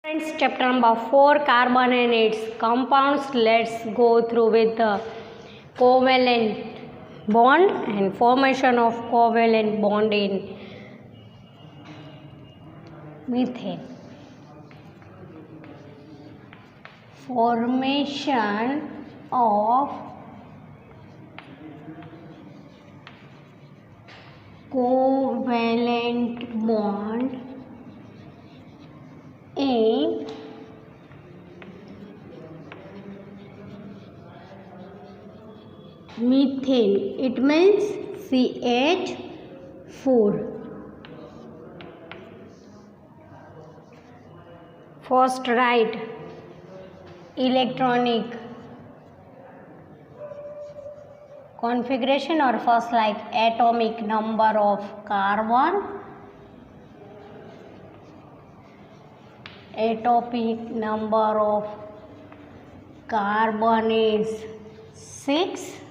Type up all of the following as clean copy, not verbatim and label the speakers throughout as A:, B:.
A: Friends, chapter number 4, carbon and its compounds. Let's go through with the covalent bond and formation of covalent bond in methane. Formation of covalent bond in methane. It means CH4. First write electronic configuration, or first like atomic number of carbon. Atomic number of carbon is 6.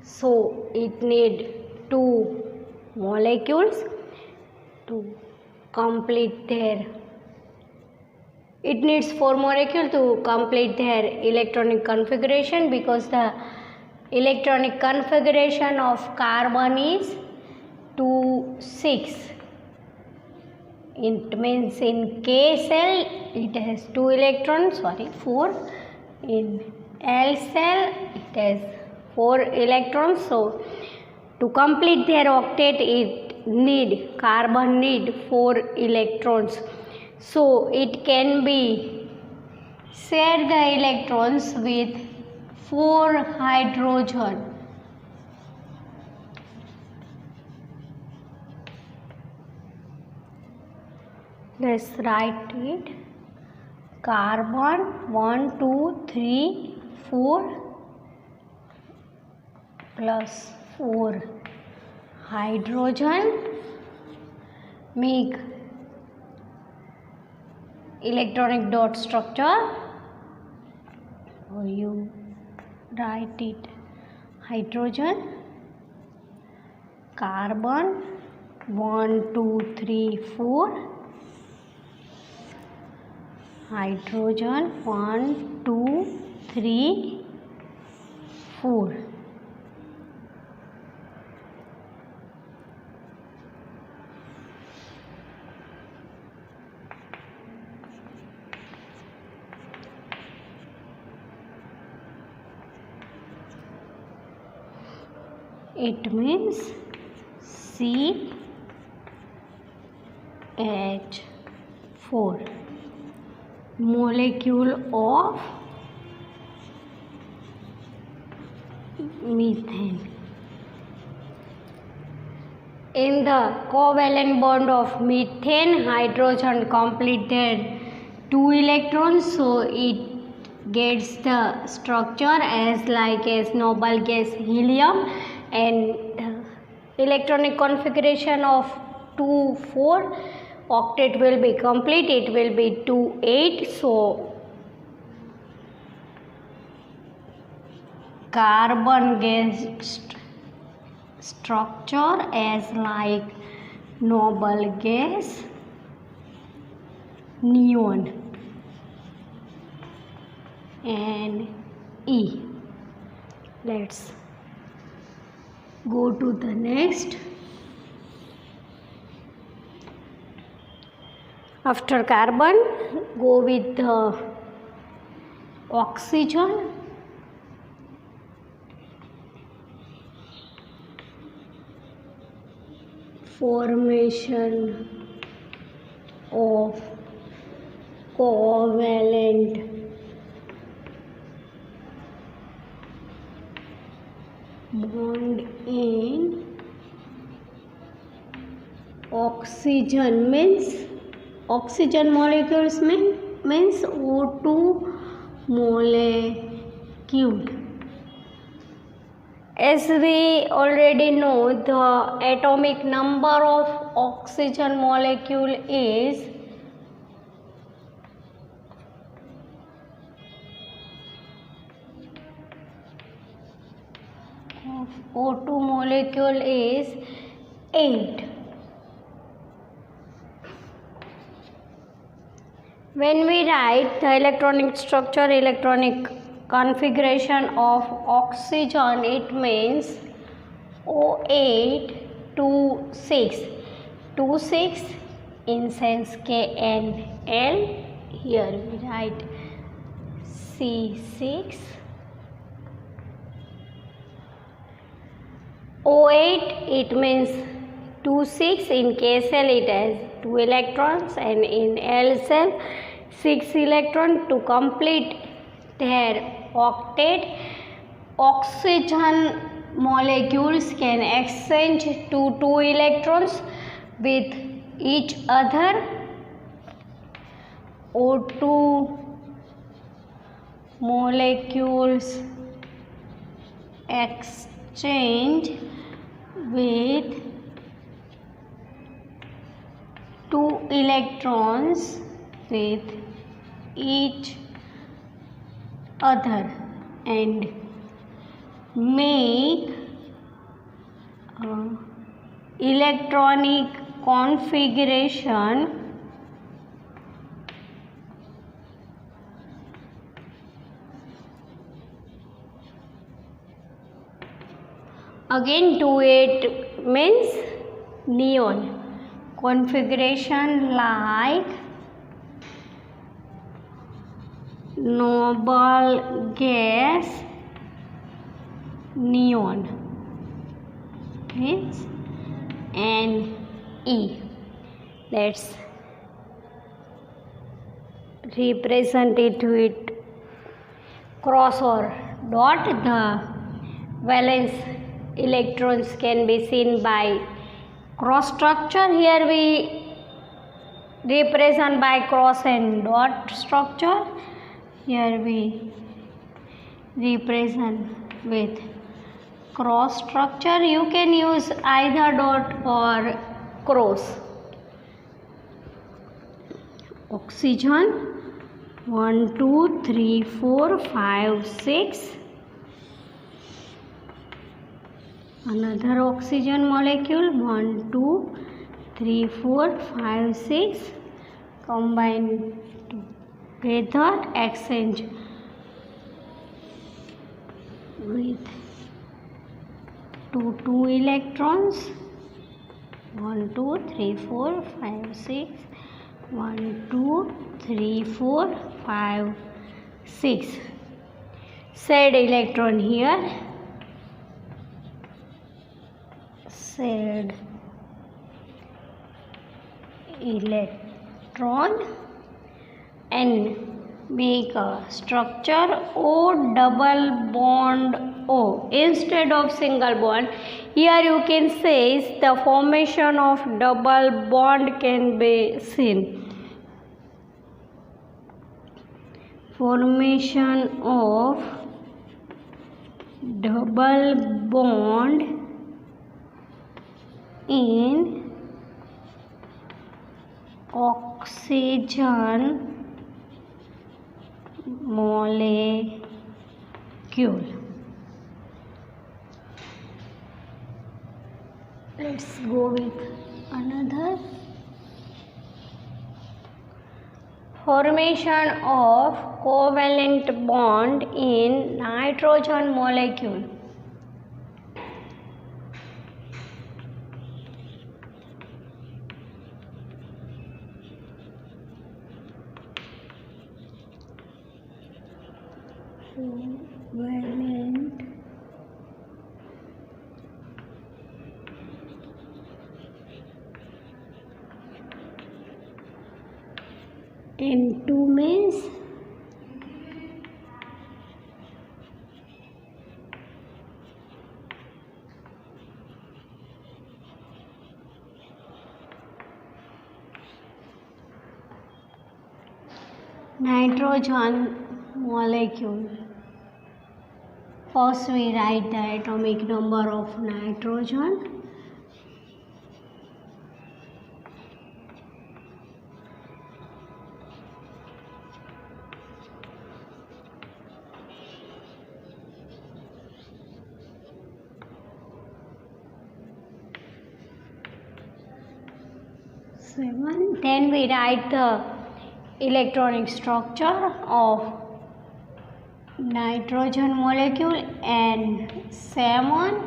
A: So it need 2 molecules to complete their. It needs 4 molecules to complete their electronic configuration, because the electronic configuration of carbon is 2, 6. It means in K cell it has 2 electrons, 4. In L cell it has 4 electrons. So to complete their octet, carbon need 4 electrons. So it can be share the electrons with 4 hydrogen. Let's write it. Carbon 1, 2, 3, 4 plus 4 hydrogen make electronic dot structure, or you write it hydrogen, carbon 1, 2, 3, 4, hydrogen 1, 2, 3, 4. It means CH4 molecule of methane. In the covalent bond of methane, hydrogen complete their 2 electrons, so it gets the structure as noble gas helium, and electronic configuration of 2, 4. Octet will be complete, it will be 2, 8. So carbon gas structure as like noble gas neon and E. Let's go to the next. After carbon, go with the oxygen. Formation of covalent bond in oxygen means oxygen molecules means O2 molecule. As we already know, the atomic number of oxygen molecule is O2 molecule is 8. When we write the electronic structure, electronic configuration of oxygen, it means O8 2 6 2 6 in sense KNL. Here we write C6. O8 it means 2 6. In K cell it has 2 electrons, and in L cell 6 electrons. To complete their octet, oxygen molecules can exchange 2 electrons with each other. O2 molecules exchange with 2 electrons with each other and make electronic configuration again 2 8 means neon configuration like noble gas neon means Ne. Let's represent it with cross or dot. The valence electrons can be seen by cross structure. Here we represent by cross and dot structure. Here we represent with cross structure. You can use either dot or cross. Oxygen 1 2 3 4 5 6. Another oxygen molecule 1 2 3 4 5 6. Combine together, exchange with 2 electrons 1 2 3 4 5 6. 1 2 3 4 5 6. Said electron here. Said electron and make a structure O double bond O instead of single bond. Here you can say the formation of double bond can be seen. Formation of double bond in oxygen molecule. Let's go with another. Formation of covalent bond in nitrogen molecule. Covalent N2 means nitrogen molecule. First we write the atomic number of nitrogen. Then we write the electronic structure of nitrogen molecule N7.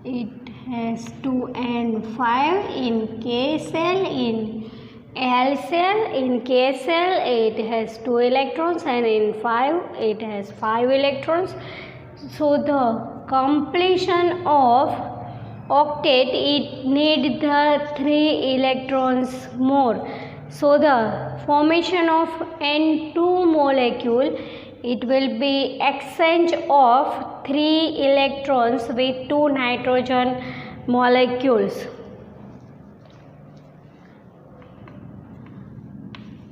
A: It has 2N5 in K cell. In L cell, in K cell it has 2 electrons, and in 5 it has 5 electrons. So the completion of octet, it needs the 3 electrons more. So the formation of N2 molecule, it will be exchange of 3 electrons with 2 nitrogen molecules.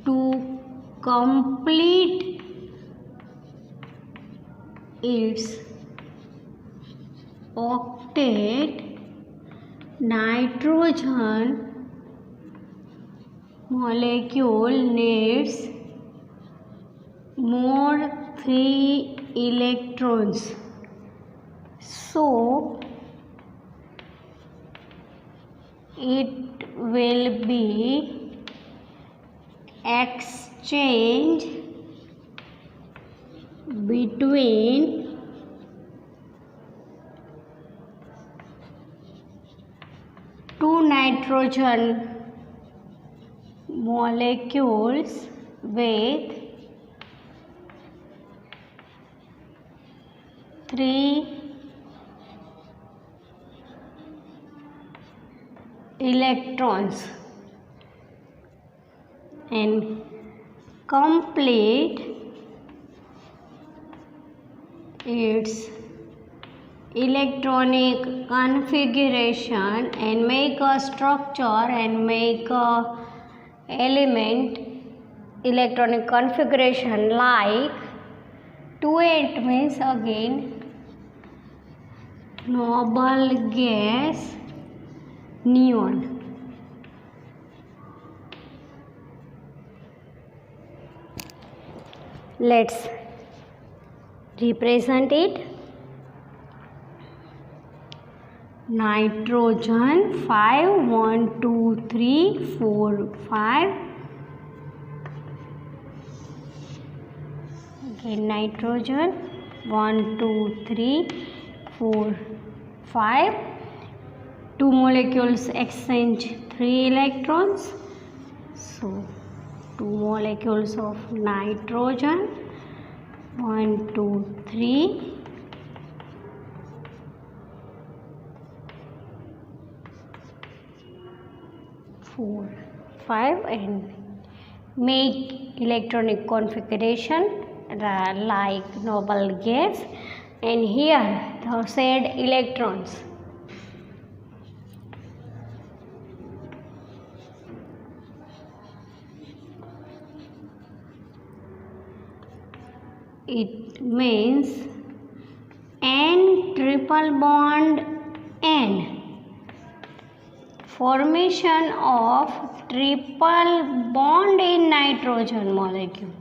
A: To complete its octet, nitrogen molecule needs more 3 electrons. So it will be exchange between two nitrogen molecules with 3 electrons and complete its electronic configuration and make a structure and make a element electronic configuration like 2,8 means again noble gas neon. Let's represent it. Nitrogen 5, 1, 2, 3, 4, 5. Again nitrogen 1, 2, 3, 4, 5. 2 molecules exchange 3 electrons. So 2 molecules of nitrogen 1, 2, 3. 4, 5 and make electronic configuration like noble gas, and here the said electrons. It means N triple bond N. Formation of triple bond in nitrogen molecule.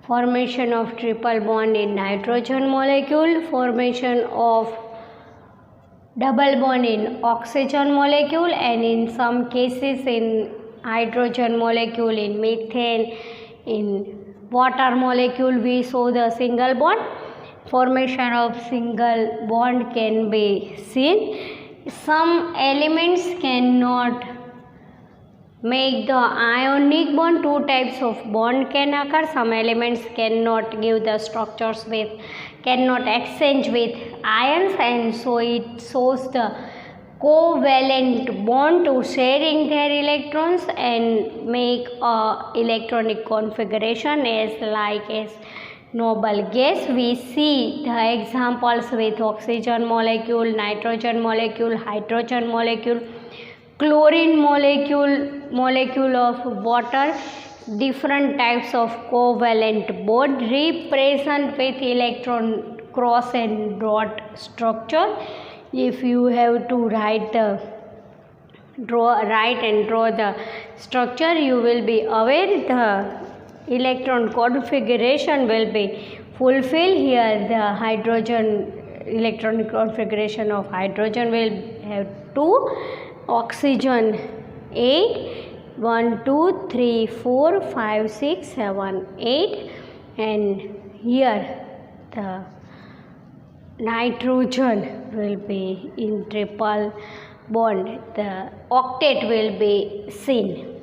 A: Formation of triple bond in nitrogen molecule. Formation of double bond in oxygen molecule, and in some cases in hydrogen molecule, in methane, in water molecule we saw the single bond. Formation of single bond can be seen. Some elements cannot make the ionic bond. 2 types of bond can occur. Some elements cannot give the structures with, cannot exchange with ions, and so it shows the covalent bond to sharing their electrons and make a electronic configuration as noble gas. We see the examples with oxygen molecule, nitrogen molecule, hydrogen molecule, chlorine molecule of water. Different types of covalent bond represent with electron cross and dot structure. If you have to write and draw the structure, you will be aware the electron configuration will be fulfilled. Here the hydrogen electronic configuration of hydrogen will have 2, oxygen 8, 1 2 3 4 5 6 7 8, and here the nitrogen will be in triple bond, the octet will be seen.